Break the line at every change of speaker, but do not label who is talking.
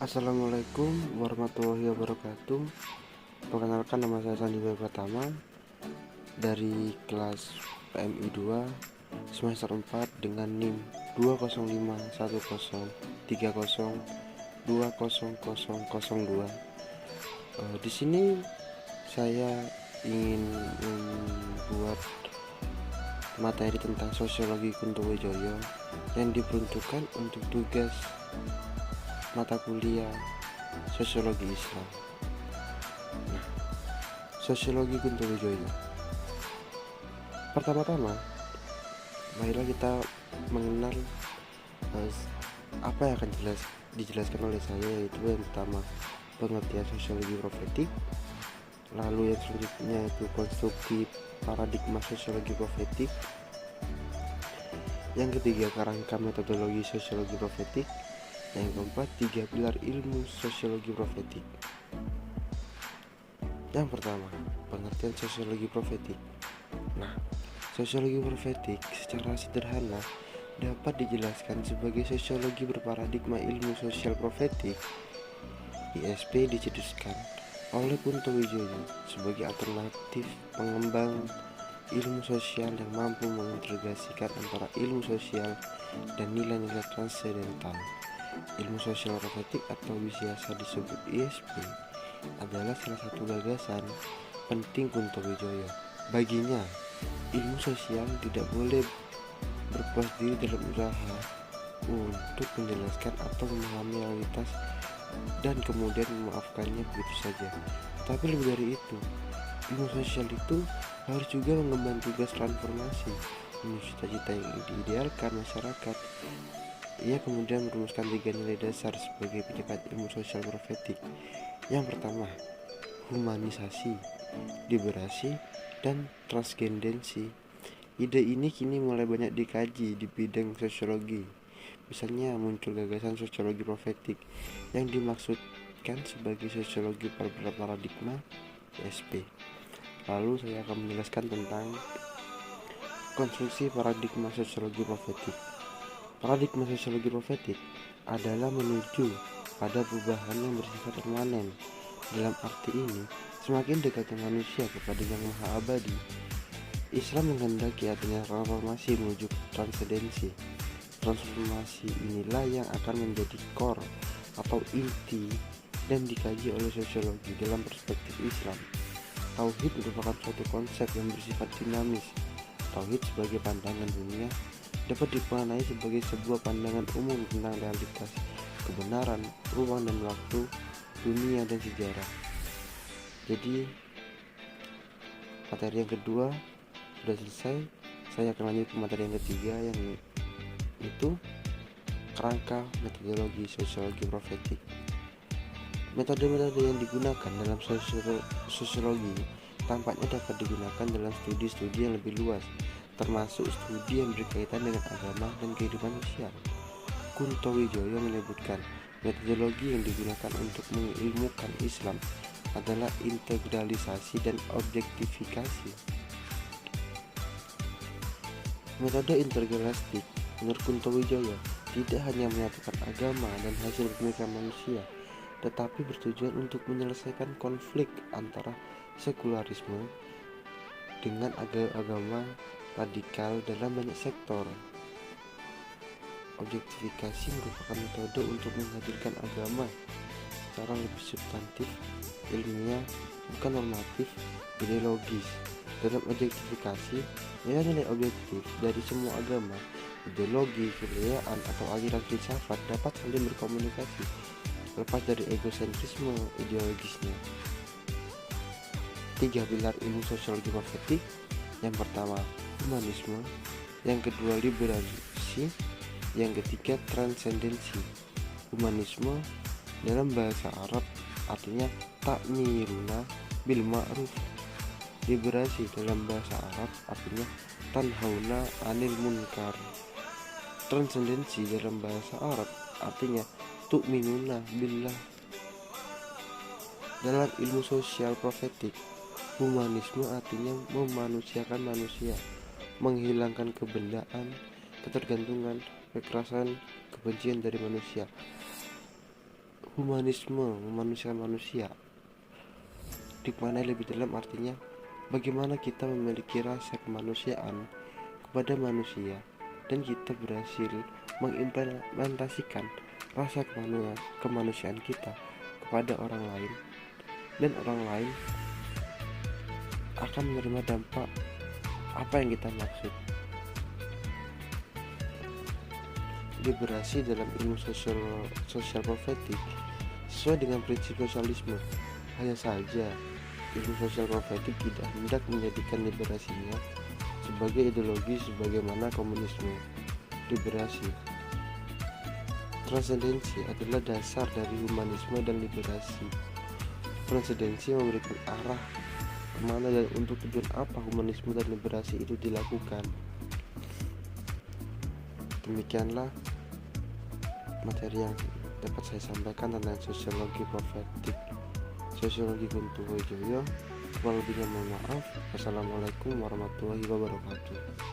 Assalamualaikum warahmatullahi wabarakatuh. Perkenalkan, nama saya Sandi Pratama dari kelas PMI 2 semester 4 dengan NIM 205103030200002. Di sini saya ingin membuat materi tentang sosiologi Kuntowijoyo yang diperuntukkan untuk tugas mata kuliah sosiologi Islam. Sosiologi Kuntowijoyo. Pertama-tama, marilah kita mengenal apa yang akan dijelaskan oleh saya, yaitu yang pertama pengertian sosiologi profetik, lalu yang selanjutnya itu konstruksi paradigma sosiologi profetik, yang ketiga kerangka metodologi sosiologi profetik, yang keempat 3 pilar ilmu sosiologi profetik. Yang pertama, pengertian sosiologi profetik. Nah, sosiologi profetik secara sederhana dapat dijelaskan sebagai sosiologi berparadigma ilmu sosial profetik. ISP dicetuskan oleh Kuntowijoyo sebagai alternatif pengembang ilmu sosial yang mampu mengintegrasikan antara ilmu sosial dan nilai-nilai transendental. Ilmu sosial profetik atau biasa disebut ISP adalah salah satu gagasan penting Kuntowijoyo. Baginya, ilmu sosial tidak boleh berpuas diri dalam usaha untuk menjelaskan atau memahami realitas dan kemudian memaafkannya begitu saja. Tapi lebih dari itu, ilmu sosial itu harus juga mengemban tugas transformasi menuju cita-cita yang diidealkan masyarakat. Ia kemudian merumuskan 3 nilai dasar sebagai penyekat ilmu sosial profetik. Yang pertama, humanisasi, liberasi, dan transgendensi. Ide ini kini mulai banyak dikaji di bidang sosiologi. Misalnya muncul gagasan sosiologi profetik yang dimaksudkan sebagai sosiologi paradigma SP. Lalu saya akan menjelaskan tentang konstruksi paradigma sosiologi profetik. Paradigma sosiologi profetik adalah menuju pada perubahan yang bersifat permanen. Dalam arti ini, semakin dekatnya manusia kepada yang maha abadi, Islam menghendaki adanya transformasi menuju transendensi. Transformasi inilah yang akan menjadi core atau inti dan dikaji oleh sosiologi dalam perspektif Islam. Tauhid merupakan suatu konsep yang bersifat dinamis. Tauhid sebagai pandangan dunia dapat dimaknai sebagai sebuah pandangan umum tentang realitas, kebenaran, ruang dan waktu, dunia dan sejarah. Jadi materi yang kedua sudah selesai. Saya akan lanjut ke materi yang ketiga, yang itu kerangka metodologi sosiologi profetik. Metode-metode yang digunakan dalam sosiologi tampaknya dapat digunakan dalam studi-studi yang lebih luas, termasuk studi yang berkaitan dengan agama dan kehidupan sosial. Kuntowijoyo menyebutkan metodologi yang digunakan untuk mengilmukan Islam adalah integralisasi dan objektifikasi. Metode integralistik menurut Kuntowijoyo tidak hanya menyatukan agama dan hasil pemikiran manusia, tetapi bertujuan untuk menyelesaikan konflik antara sekularisme dengan agama radikal dalam banyak sektor. Objektifikasi merupakan metode untuk menghadirkan agama secara lebih substantif, ilmiah, bukan normatif, ideologis. Dalam objektifikasi, nilai-nilai objektif dari semua agama, ideologi, kebudayaan, atau aliran filsafat dapat saling berkomunikasi, lepas dari egosentrisme ideologisnya. 3 pilar ilmu sosiologi profetik. Yang pertama, humanisme. Yang kedua, liberasi. Yang ketiga, transendensi. Humanisme dalam bahasa Arab artinya ta'miruna bil ma'ruf. Liberasi dalam bahasa Arab artinya tanhauna anil munkar. Transendensi dalam bahasa Arab artinya tu'minuna billah. Dalam ilmu sosial profetik, humanisme artinya memanusiakan manusia, menghilangkan kebendaan, ketergantungan, kekerasan, kebencian dari manusia. humanisme, memanusiakan manusia. Dimaknai lebih dalam artinya bagaimana kita memiliki rasa kemanusiaan kepada manusia dan kita berhasil mengimplementasikan rasa kemanusiaan kita kepada orang lain, dan orang lain akan menerima dampak apa yang kita maksud. Liberasi dalam ilmu sosial profetik sesuai dengan prinsip sosialisme. Hanya saja ilmu sosial profetik tidak hendak menjadikan liberasinya sebagai ideologi sebagaimana komunisme. Liberasi transendensi adalah dasar dari humanisme dan liberasi. Transendensi memberikan arah kemana dan untuk tujuan apa humanisme dan liberasi itu dilakukan. Demikianlah materi yang dapat saya sampaikan tentang sosiologi profetik, sosiologi Guntur Wijoyo. Kurang lebihnya mohon maaf. Wassalamualaikum warahmatullahi wabarakatuh.